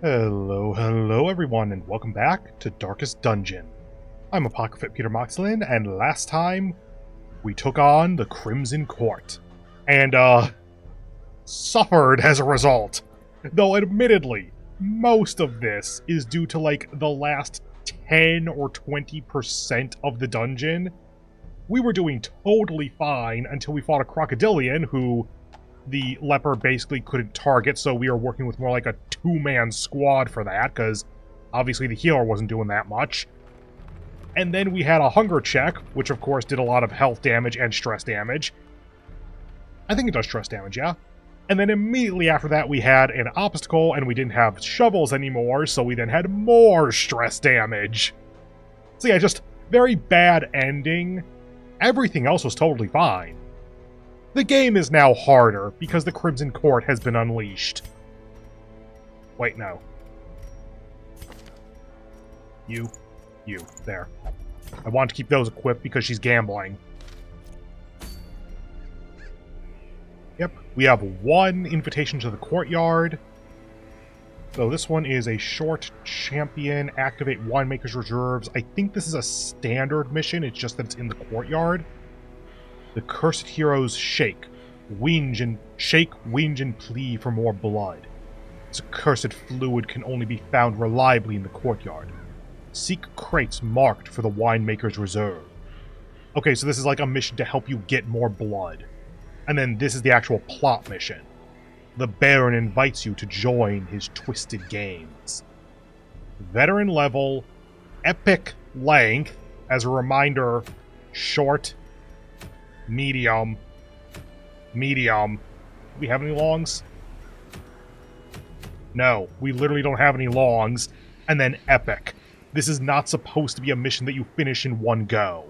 Hello everyone, and welcome back to Darkest Dungeon. I'm Apocryphate Peter Moxilin, and last time we took on the Crimson Court, and suffered as a result. Though admittedly, most of this is due to like the last 10 or 20% of the dungeon. We were doing totally fine until we fought a crocodilian who the leper basically couldn't target, so we were working with more like a two-man squad for that, because obviously the healer wasn't doing that much. And then we had a hunger check, which of course did a lot of health damage and stress damage. I think it does stress damage, yeah? And then immediately after that we had an obstacle, and we didn't have shovels anymore, so we then had more stress damage. So yeah, just very bad ending. Everything else was totally fine. The game is now harder because the Crimson Court has been unleashed. Wait, no. You. There. I want to keep those equipped because she's gambling. Yep, we have one invitation to the courtyard. So this one is a short champion, activate winemaker's reserves. I think this is a standard mission, it's just that it's in the courtyard. The cursed heroes shake, whinge, and plea for more blood. This accursed fluid can only be found reliably in the courtyard. Seek crates marked for the winemaker's reserve. Okay, so this is like a mission to help you get more blood. And then this is the actual plot mission. The Baron invites you to join his twisted games. Veteran level, epic length, as a reminder, short, medium. Do we have any longs? No, we literally don't have any longs. And then epic. This is not supposed to be a mission that you finish in one go.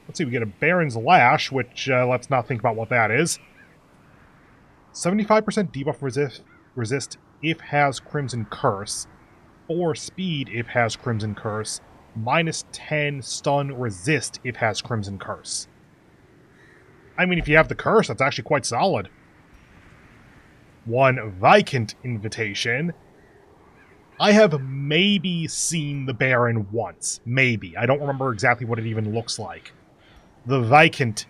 Let's see, we get a Baron's Lash, which, let's not think about what that is. 75% debuff resist if has Crimson Curse. 4 speed if has Crimson Curse. Minus 10 stun resist if has Crimson Curse. I mean, if you have the curse, that's actually quite solid. 1 Viscount invitation. I have maybe seen the Baron once. Maybe. I don't remember exactly what it even looks like. The Viscount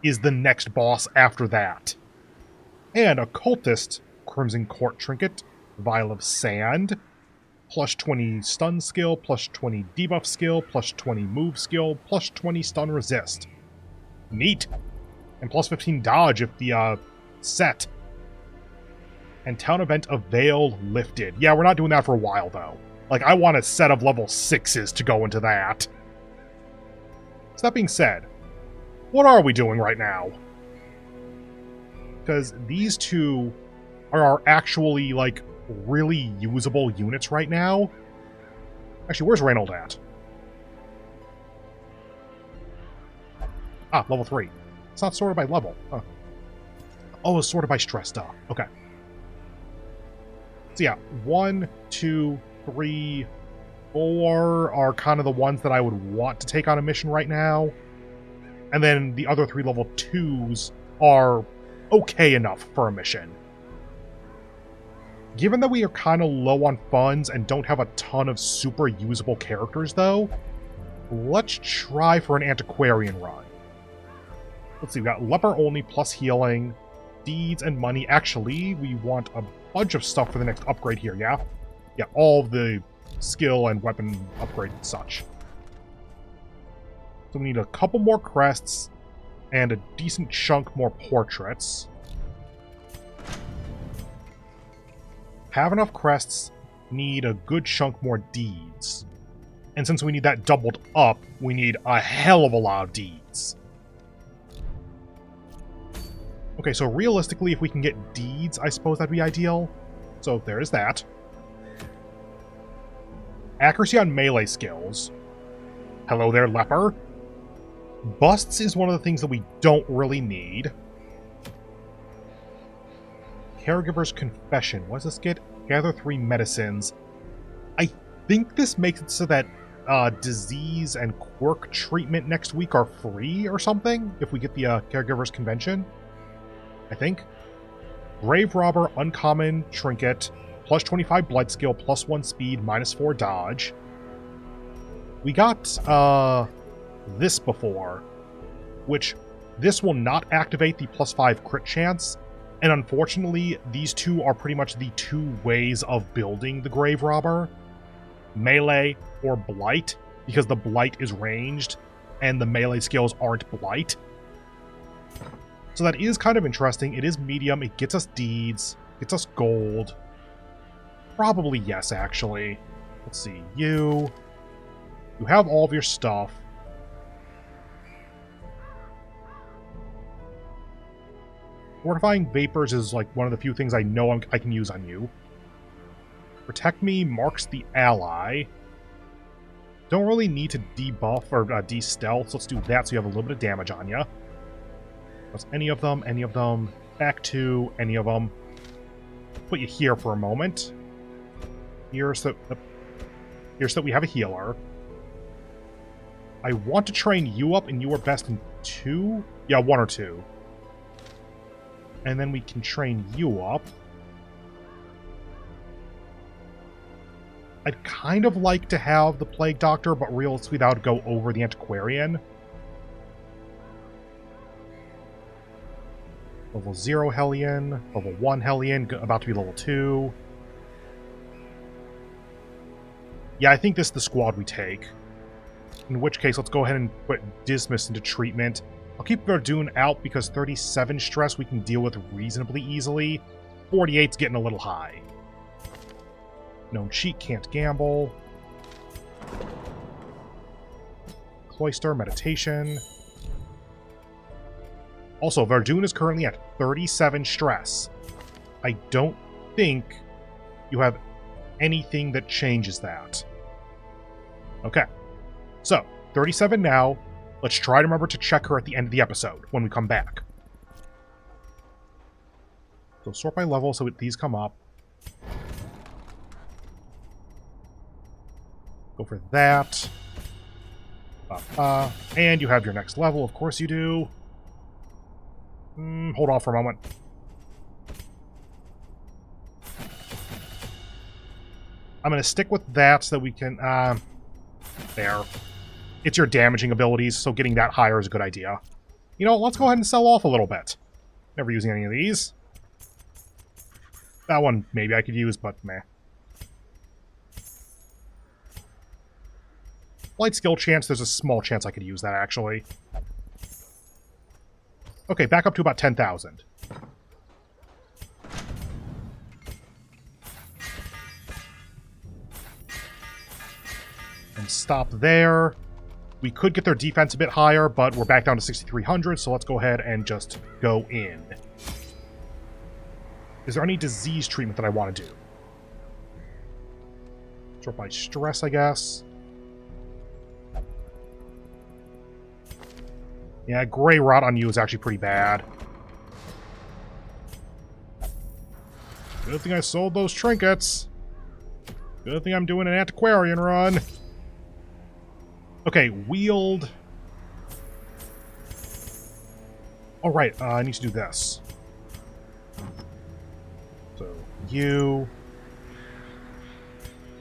is the next boss after that. And Occultist Crimson Court Trinket, Vial of Sand, plus 20 stun skill, plus 20 debuff skill, plus 20 move skill, plus 20 stun resist. Neat. And plus 15 dodge if the, set. And town event of Veil lifted. Yeah, we're not doing that for a while, though. Like, I want a set of level 6s to go into that. So that being said, what are we doing right now? Because these two are actually, like, really usable units right now. Actually, where's Reynold at? Ah, level 3. It's not sorted by level. Huh. Oh, it's sorted by stress stuff. Okay. So yeah, 1, 2, 3, 4 are kind of the ones that I would want to take on a mission right now. And then the other 3 level 2s are okay enough for a mission. Given that we are kind of low on funds and don't have a ton of super usable characters, though, let's try for an Antiquarian run. Let's see, we got Leper only plus healing, deeds, and money. Actually, we want a bunch of stuff for the next upgrade here, yeah? Yeah, all of the skill and weapon upgrades and such. So we need a couple more crests and a decent chunk more portraits. Have enough crests, need a good chunk more deeds. And since we need that doubled up, we need a hell of a lot of deeds. Okay, so realistically, if we can get deeds, I suppose that'd be ideal. So there's that. Accuracy on melee skills. Hello there, Leper. Busts is one of the things that we don't really need. Caregiver's Confession. What does this get? Gather 3 medicines. I think this makes it so that disease and quirk treatment next week are free or something, if we get the Caregiver's Convention. I think. Grave Robber, Uncommon Trinket. plus 25 blood skill, plus 1 speed, minus 4 dodge. We got this before, which this will not activate the plus 5 crit chance. And unfortunately, these two are pretty much the two ways of building the Grave Robber. Melee or Blight, because the Blight is ranged, and the melee skills aren't Blight. So that is kind of interesting. It is medium, it gets us deeds, gets us gold. Probably yes, actually. Let's see, you have all of your stuff. Fortifying Vapors is like one of the few things I know I can use on you. Protect Me marks the ally. Don't really need to debuff or de-stealth, so let's do that so you have a little bit of damage on you. That's any of them, back to any of them. Put you here for a moment. Here's that we have a healer. I want to train you up, and you are best in 2? Yeah, 1 or 2. And then we can train you up. I'd kind of like to have the Plague Doctor, but realistically that would go over the Antiquarian. Level 0 Hellion, level 1 Hellion, about to be level 2. Yeah, I think this is the squad we take. In which case, let's go ahead and put Dismas into treatment. I'll keep Verdun out because 37 stress we can deal with reasonably easily. 48's getting a little high. Known cheat, can't gamble. Cloister, meditation. Also, Verdun is currently at 37 stress. I don't think you have anything that changes that. Okay. So, 37 now. Let's try to remember to check her at the end of the episode when we come back. So sort by level so these come up. Go for that. And you have your next level, of course you do. Hold on for a moment. I'm going to stick with that so that we can... there. It's your damaging abilities, so getting that higher is a good idea. You know, let's go ahead and sell off a little bit. Never using any of these. That one maybe I could use, but meh. Light skill chance, there's a small chance I could use that, actually. Okay, back up to about 10,000. And stop there. We could get their defense a bit higher, but we're back down to 6,300, so let's go ahead and just go in. Is there any disease treatment that I want to do? Sort by stress, I guess. Yeah, Gray Rot on you is actually pretty bad. Good thing I sold those trinkets. Good thing I'm doing an Antiquarian run. Okay, wield. Oh, right, I need to do this. So, you.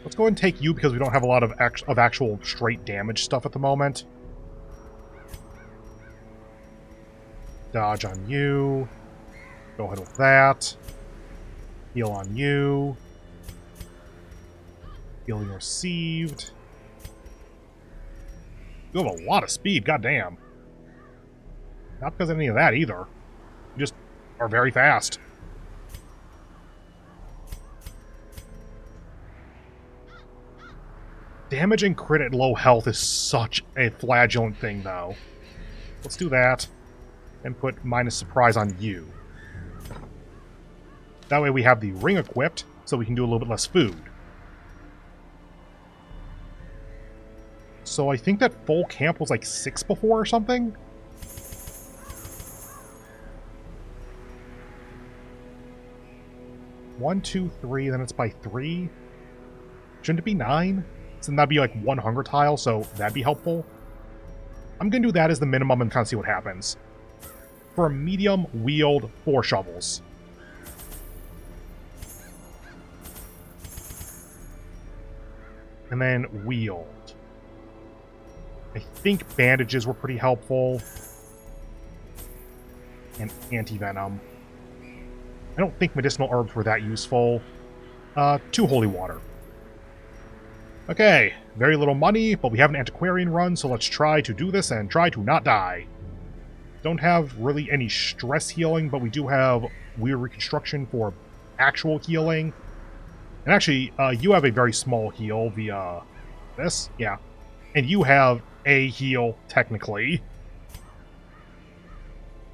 Let's go ahead and take you because we don't have a lot of actual straight damage stuff at the moment. Dodge on you. Go ahead with that. Heal on you. Healing received. You have a lot of speed, goddamn. Not because of any of that either. You just are very fast. Damage and crit at low health is such a flagellant thing, though. Let's do that. And put minus surprise on you. That way we have the ring equipped, so we can do a little bit less food. So I think that full camp was like 6 before or something? One, 2, 3, then it's by 3? Shouldn't it be 9? So then that'd be like 1 hunger tile, so that'd be helpful. I'm gonna do that as the minimum and kind of see what happens. For a medium, wield 4 shovels. and then wield. I think bandages were pretty helpful. And anti-venom. I don't think medicinal herbs were that useful. 2 holy water. Okay, very little money, but we have an antiquarian run, so let's try to do this and try to not die. Don't have really any stress healing, but we do have weird reconstruction for actual healing. And actually, you have a very small heal via this, yeah. And you have a heal, technically.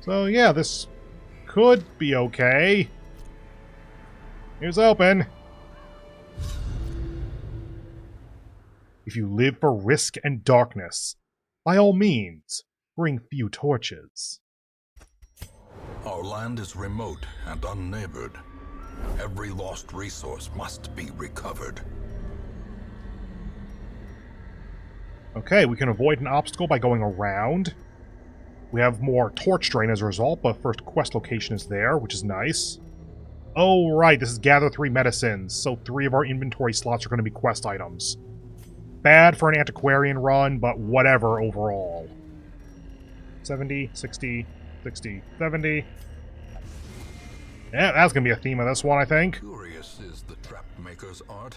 So yeah, this could be okay. Here's open. If you live for risk and darkness, by all means, bring few torches. Our land is remote and unneighbored. Every lost resource must be recovered. Okay, we can avoid an obstacle by going around. We have more torch drain as a result, but first quest location is there, which is nice. Oh, right, this is gather 3 medicines, so 3 of our inventory slots are going to be quest items. Bad for an antiquarian run, but whatever overall. 70, 60, 60, 70. Yeah, that's going to be a theme of this one, I think. Curious is the trap maker's art.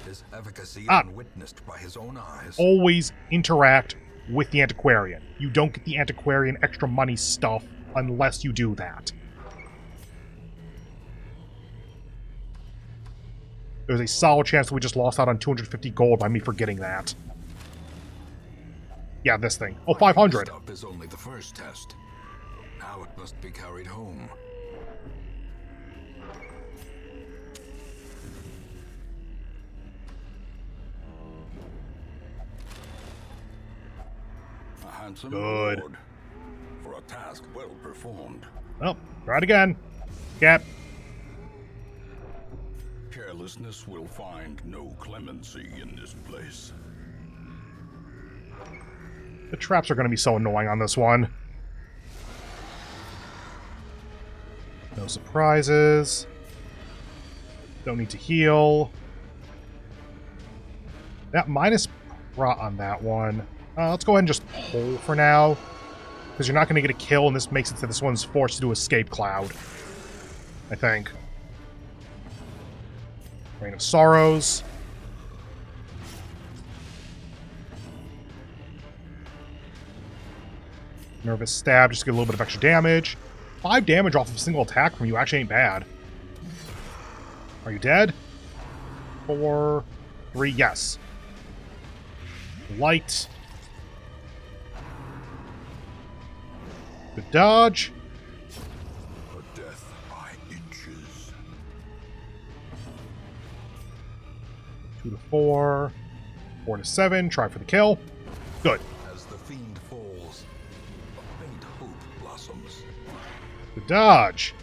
His efficacy unwitnessed by his own eyes. Always interact with the antiquarian. You don't get the antiquarian extra money stuff unless you do that. There's a solid chance that we just lost out on 250 gold by me forgetting that. Yeah, this thing. Oh, 500. Stuff is only the first test. Now it must be carried home. A handsome reward for a task well performed. Well, try it again. Cap. Carelessness will find no clemency in this place. The traps are going to be so annoying on this one. No surprises. Don't need to heal. That minus prot on that one. Let's go ahead and just pull for now. Because you're not going to get a kill, and this makes it so this one's forced to do escape cloud. I think. Rain of Sorrows. Nervous Stab, just to get a little bit of extra damage. 5 damage off of a single attack from you actually ain't bad. Are you dead? 4, 3, yes. Light. Good dodge. A death by inches. 2 to 4. 4 to 7. Try for the kill. Good. As the fiend falls, a faint hope blossoms. Good dodge.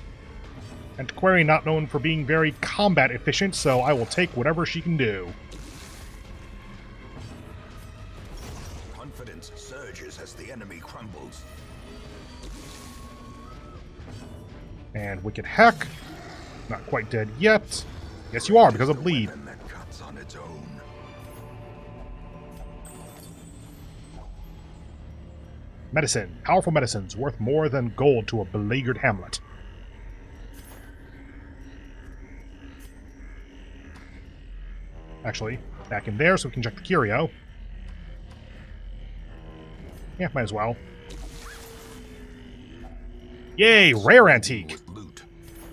Antiquarian not known for being very combat efficient, so I will take whatever she can do. Confidence surges as the enemy crumbles. And Wicked Heck. Not quite dead yet. Yes, you are, because of bleed. That cuts on its own. Medicine. Powerful medicines worth more than gold to a beleaguered hamlet. Actually, back in there so we can check the curio. Yeah, might as well. Yay, rare antique! With loot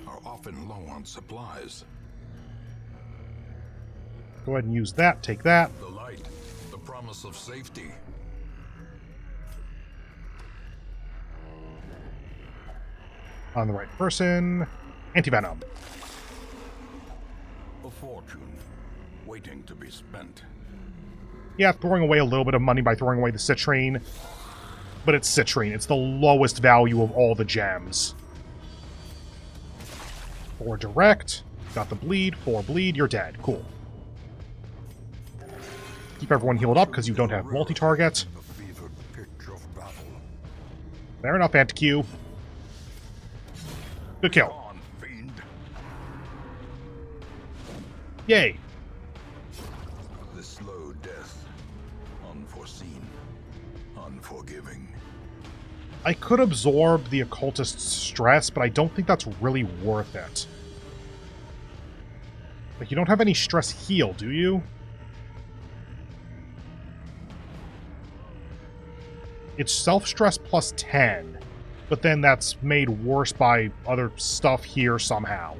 are often low on supplies. Go ahead and use that, take that. The light, the promise of safety. On the right person. Anti-venom. A fortune waiting to be spent. Yeah, throwing away a little bit of money by throwing away the citrine. But it's citrine. It's the lowest value of all the gems. 4 direct. Got the bleed. 4 bleed. You're dead. Cool. Keep everyone healed up because you don't have multi-target. Fair enough, Anti-Q. Good kill. Yay. the slow death. Unforeseen. Unforgiving. I could absorb the occultist's stress, but I don't think that's really worth it. Like, you don't have any stress heal, do you? It's self-stress plus 10, but then that's made worse by other stuff here somehow.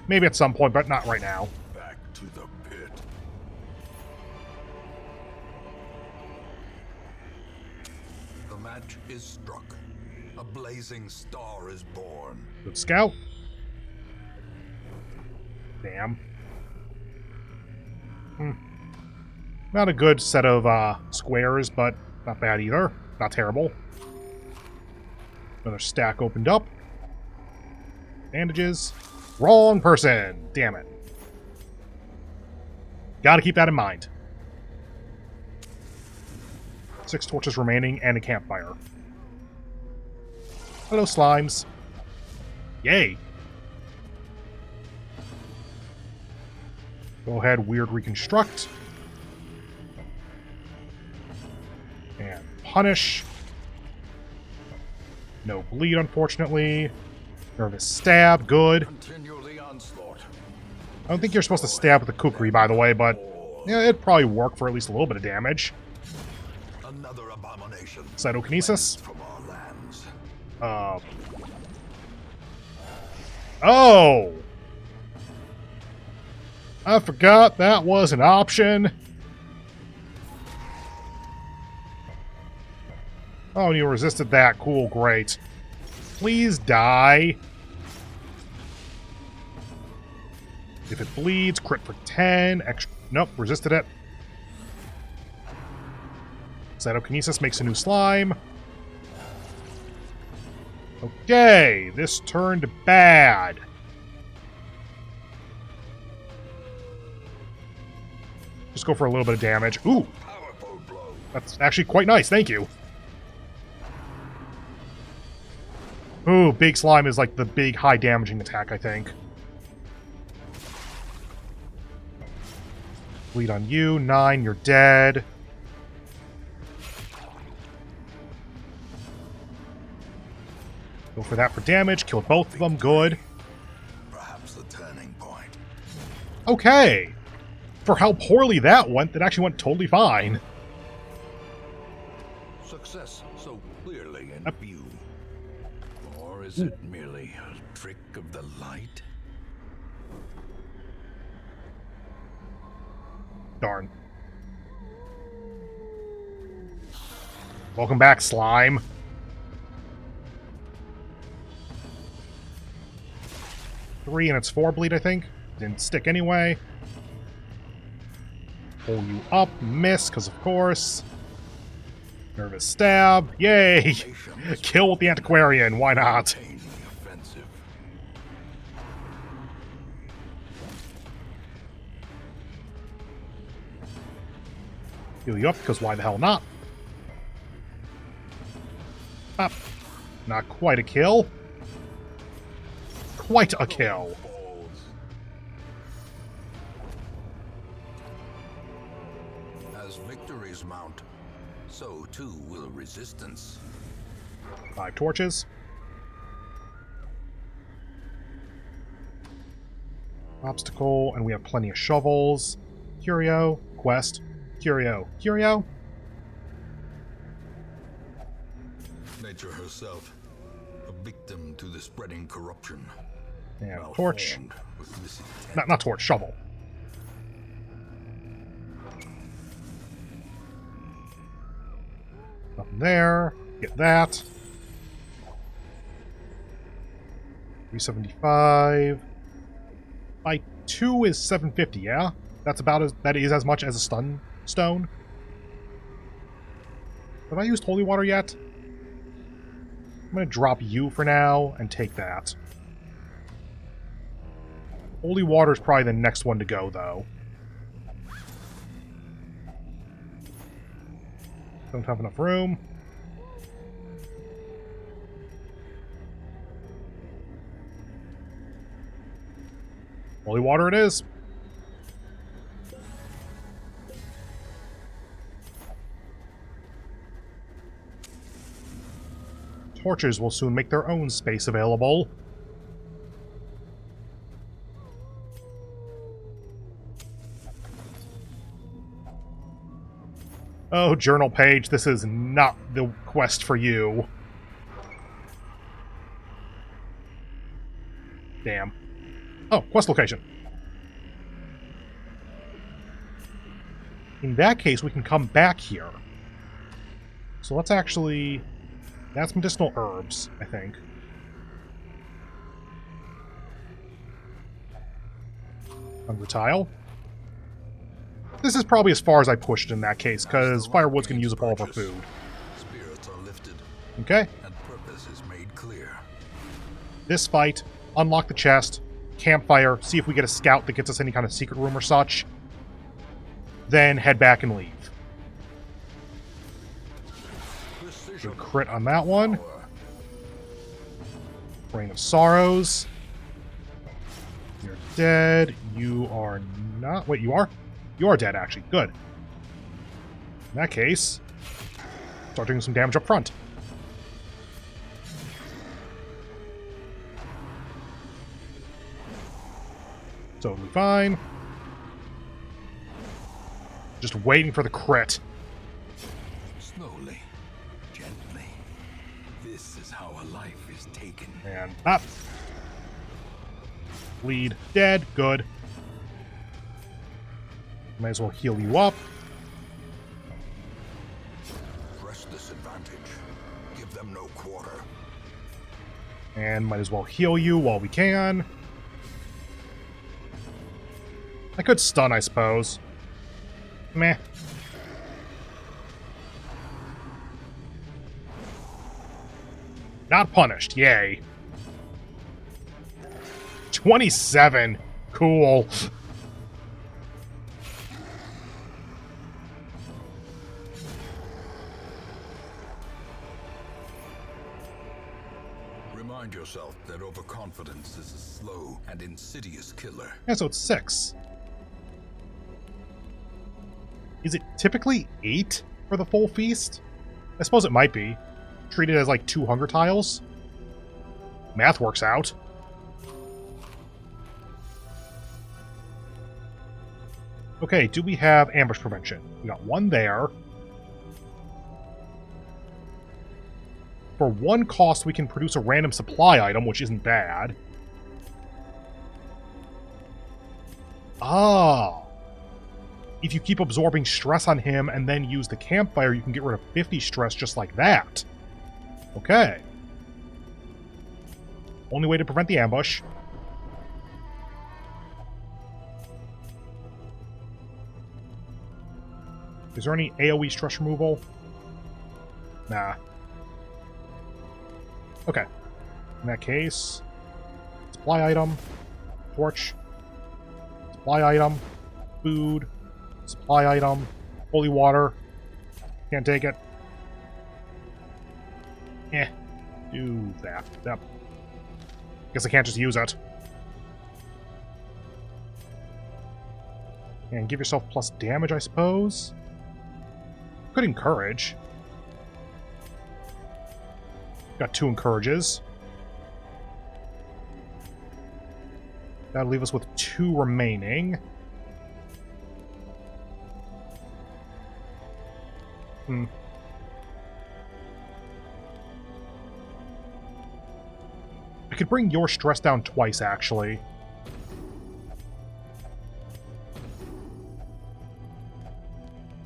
Maybe at some point, but not right now. Back to the pit. The match is struck. A blazing star is born. Good scout. Damn. Not a good set of squares, but not bad either. Not terrible. Another stack opened up. Bandages. Wrong person! Damn it. Gotta keep that in mind. 6 torches remaining and a campfire. Hello, slimes. Yay! Go ahead, weird reconstruct. And punish. No bleed, unfortunately. Nervous stab, good. Continue the onslaught. I don't think you're supposed to stab with the kukri, by the way, but yeah, it'd probably work for at least a little bit of damage. Another abomination. Cytokinesis. From our lands. Oh! I forgot that was an option. Oh, and you resisted that. Cool, great. Please die. If it bleeds, crit for 10. Extra. Nope, resisted it. Cytokinesis makes a new slime. Okay, this turned bad. Just go for a little bit of damage. Ooh! Powerful blow. That's actually quite nice, thank you. Ooh, big slime is like the big high damaging attack, I think. Bleed on you. 9, you're dead. Go for that for damage. Kill both of them. Good. Perhaps the turning point. Okay. For how poorly that went, that actually went totally fine. Success so clearly in view. Or is it merely a trick of the light? Darn. Welcome back, slime. Three and it's 4 bleed, I think. Didn't stick anyway. Pull you up. Miss, because of course. Nervous stab. Yay! Kill with the Antiquarian. Why not? Maintain the offensive. Heal you up, because why the hell not? Up. Not quite a kill. Quite a kill. As victories mount, so too will resistance. 5 torches. Obstacle, and we have plenty of shovels. Curio, quest, curio, curio. Nature herself, a victim to the spreading corruption. And torch. Malformed with misintent. Not torch, shovel. Nothing there. Get that. 375. By 2 is 750, yeah? That is as much as a stun stone. Have I used holy water yet? I'm gonna drop you for now and take that. Holy water is probably the next one to go, though. Don't have enough room. Holy water it is. torches will soon make their own space available. Oh, journal page, this is not the quest for you. Damn. Oh, quest location. In that case, we can come back here. So let's actually... That's medicinal herbs, I think. Hunger tile. This is probably as far as I pushed in that case, because firewood's going to use up all of our food. Spirits are lifted, Okay. and purpose is made clear. This fight, unlock the chest, campfire, see if we get a scout that gets us any kind of secret room or such. Then head back and leave. Good crit on that one. Rain of Sorrows. You're dead. You are not... Wait, you are? You are dead, actually. Good. In that case, start doing some damage up front. Totally fine. Just waiting for the crit. Slowly, gently. This is how a life is taken. And up. Bleed. Dead. Good. Might as well heal you up. Press this advantage. Give them no quarter. And might as well heal you while we can. I could stun, I suppose. Meh. Not punished. Yay. 27. Cool. Remind yourself that overconfidence is a slow and insidious killer. Yeah, so it's 6. Is it typically 8 for the full feast? I suppose it might be. Treat it as like 2 hunger tiles. Math works out. Okay, do we have ambush prevention? We got 1 there. For 1 cost, we can produce a random supply item, which isn't bad. Ah. If you keep absorbing stress on him and then use the campfire, you can get rid of 50 stress just like that. Okay. Only way to prevent the ambush. Is there any AoE stress removal? Nah. Okay. In that case, supply item, torch, supply item, food, supply item, holy water. Can't take it. Eh. Do that. Yep. Guess I can't just use it. And give yourself plus damage, I suppose. Could encourage. Got 2 encourages. That'll leave us with 2 remaining. I could bring your stress down twice, actually.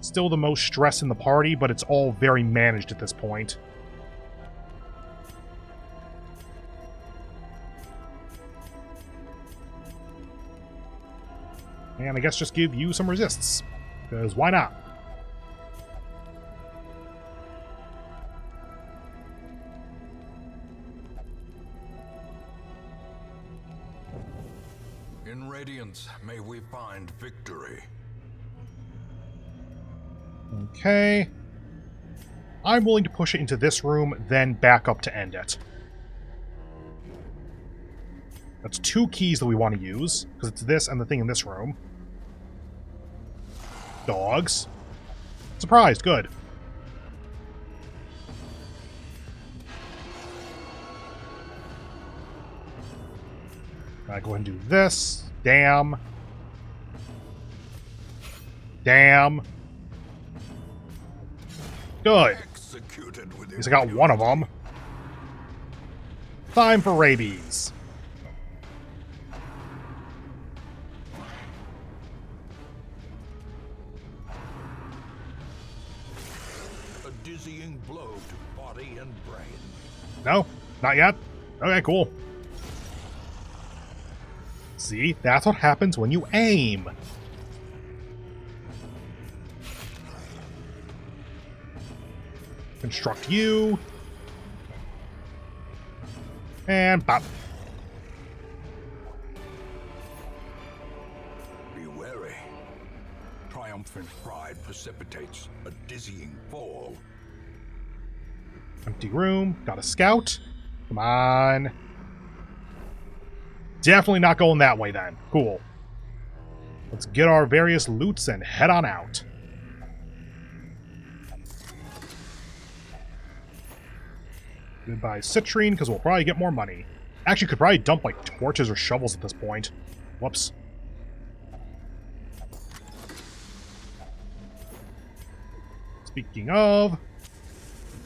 Still the most stress in the party, but it's all very managed at this point. And I guess just give you some resists. Because why not? In Radiance, may we find victory. Okay. I'm willing to push it into this room, then back up to end it. That's 2 keys that we want to use, because it's this and the thing in this room. Dogs. Surprised, good. I go ahead and do this. Damn. Damn. Good. At least I got one of them. Time for rabies. A dizzying blow to body and brain. No, not yet. Okay, cool. See, that's what happens when you aim. Construct you. And pop. Be wary. Triumphant pride precipitates a dizzying fall. Empty room. Got a scout. Come on. Definitely not going that way then. Cool. Let's get our various loots and head on out. Goodbye citrine, because we'll probably get more money. Actually, could probably dump like torches or shovels at this point. Whoops. Speaking of...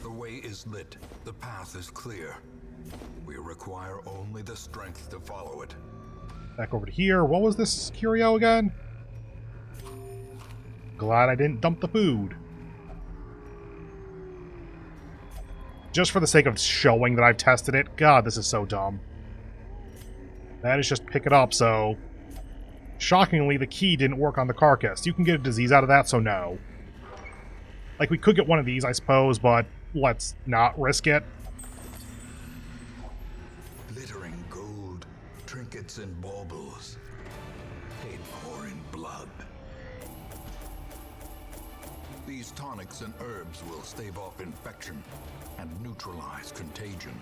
The way is lit. The path is clear. We require only the strength to follow it. Back over to here. What was this curio again? Glad I didn't dump the food. Just for the sake of showing that I've tested it. God, this is so dumb. That is just pick it up, so... Shockingly, the key didn't work on the carcass. You can get a disease out of that, so no. Like, we could get one of these, I suppose, but let's not risk it. Glittering gold, trinkets and baubles. Paid for in blood. These tonics and herbs will stave off infection and neutralize contagion.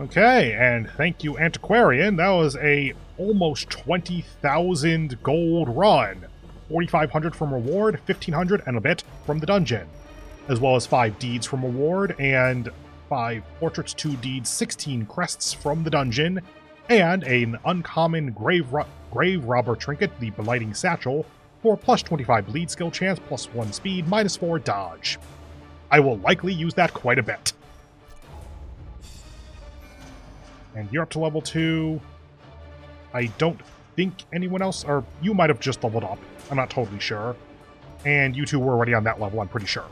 Okay, and thank you, Antiquarian. That was a almost 20,000 gold run. 4,500 from reward, 1,500 and a bit from the dungeon, as well as 5 deeds from reward and 5 portraits, 2 deeds, 16 crests from the dungeon, and an uncommon grave robber trinket, the Blighting Satchel, for plus 25 bleed skill chance, plus 1 speed, minus 4 dodge. I will likely use that quite a bit. And you're up to level 2. I don't think anyone else, or you might have just leveled up. I'm not totally sure. And you two were already on that level, I'm pretty sure.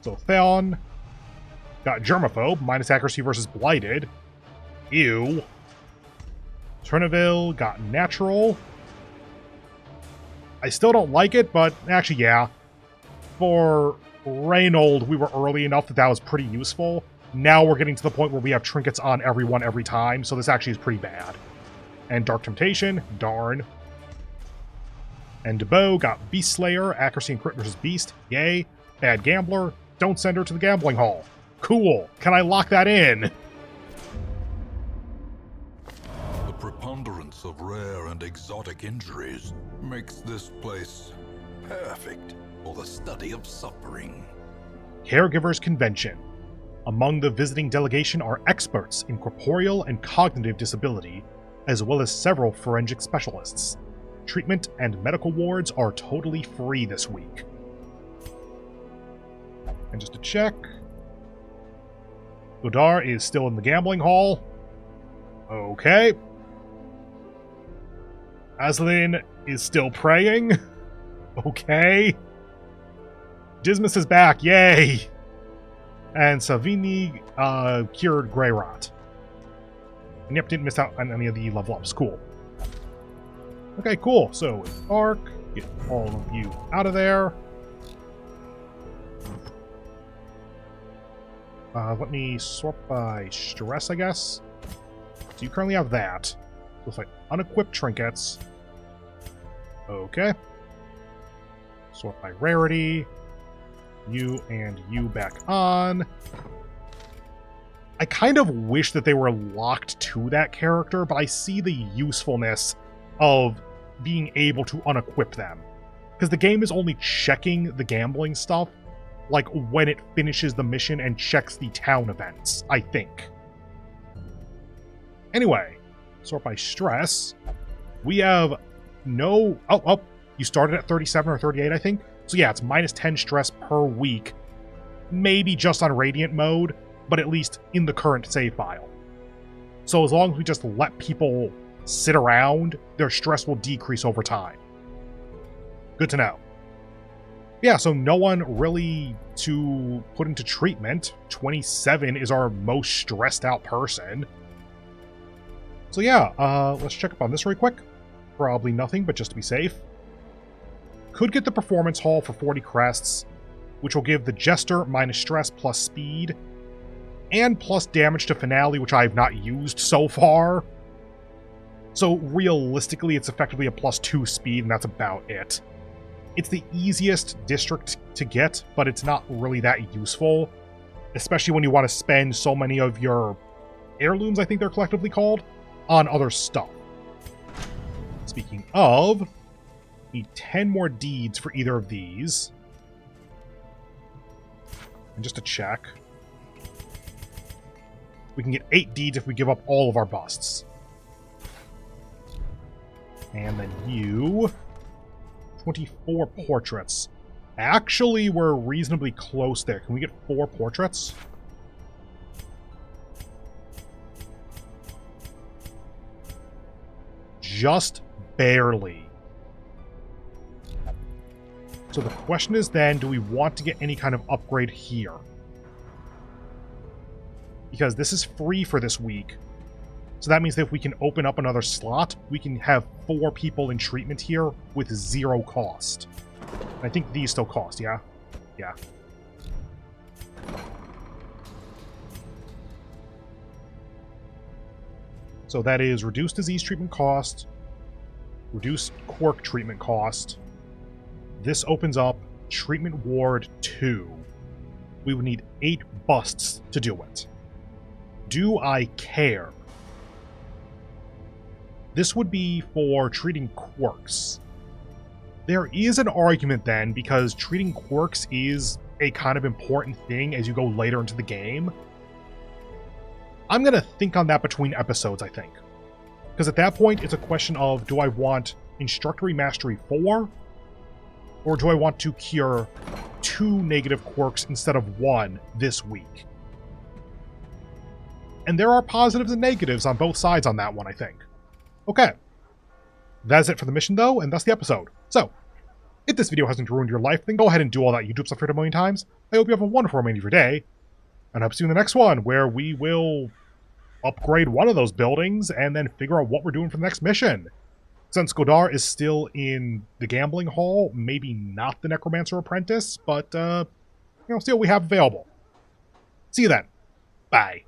So Theon got Germaphobe, minus accuracy versus Blighted. Ew. Turneville got Natural. I still don't like it, but actually, yeah. For Reynold, we were early enough that that was pretty useful. Now we're getting to the point where we have trinkets on everyone every time, so this actually is pretty bad. And Dark Temptation, darn. And DeBow got Beast Slayer, accuracy and crit versus Beast, yay. Bad Gambler, don't send her to the gambling hall. Cool, can I lock that in? The preponderance of rare and exotic injuries makes this place perfect for the study of suffering. Caregivers Convention. Among the visiting delegation are experts in corporeal and cognitive disability, as well as several forensic specialists. Treatment and medical wards are totally free this week. And just to check, Godar is still in the gambling hall. Okay. Aslan is still praying. Okay. Dismas is back, yay! And Savini cured Grey Rot. And yep, didn't miss out on any of the level ups. Cool. Okay, cool. So, Arc, get all of you out of there. Let me sort by stress, I guess. So you currently have that. So it's like unequipped trinkets. Okay. Sort by rarity. You and you back on. I kind of wish that they were locked to that character, but I see the usefulness of being able to unequip them. Because the game is only checking the gambling stuff, like when it finishes the mission and checks the town events, I think. Anyway, Sort by stress. We have no... Oh, you started at 37 or 38, I think. So yeah, it's minus 10 stress per week. Maybe just on Radiant mode, but at least in the current save file. So as long as we just let people sit around, their stress will decrease over time. Good to know. Yeah, so no one really to put into treatment. 27 is our most stressed out person. So yeah, let's check up on this really quick. Probably nothing, but just to be safe. Could get the Performance Hall for 40 crests, which will give the Jester minus stress plus speed, and plus damage to Finale, which I have not used so far. So realistically, it's effectively a plus 2 speed, and that's about it. It's the easiest district to get, but it's not really that useful, especially when you want to spend so many of your heirlooms, I think they're collectively called, on other stuff. Speaking of, need 10 more deeds for either of these. And just to check, we can get 8 deeds if we give up all of our busts. And then you... 24 portraits. Actually, we're reasonably close there. Can we get 4 portraits? Just barely. So the question is then, do we want to get any kind of upgrade here? Because this is free for this week. So that means that if we can open up another slot, we can have 4 people in treatment here with 0 cost. I think these still cost, yeah? Yeah. So that is reduced disease treatment cost, reduced quirk treatment cost. This opens up treatment ward 2. We would need 8 busts to do it. Do I care? This would be for treating quirks. There is an argument then, because treating quirks is a kind of important thing as you go later into the game. I'm going to think on that between episodes, I think. Because at that point, it's a question of, do I want Instructory Mastery 4? Or do I want to cure 2 negative quirks instead of 1 this week? And there are positives and negatives on both sides on that one, I think. Okay. That's it for the mission, though, and that's the episode. So, if this video hasn't ruined your life, then go ahead and do all that YouTube stuff here a million times. I hope you have a wonderful remainder of your day, and I hope to see you in the next one, where we will upgrade one of those buildings and then figure out what we're doing for the next mission. Since Godar is still in the Gambling Hall, maybe not the Necromancer Apprentice, but, see what we have available. See you then. Bye.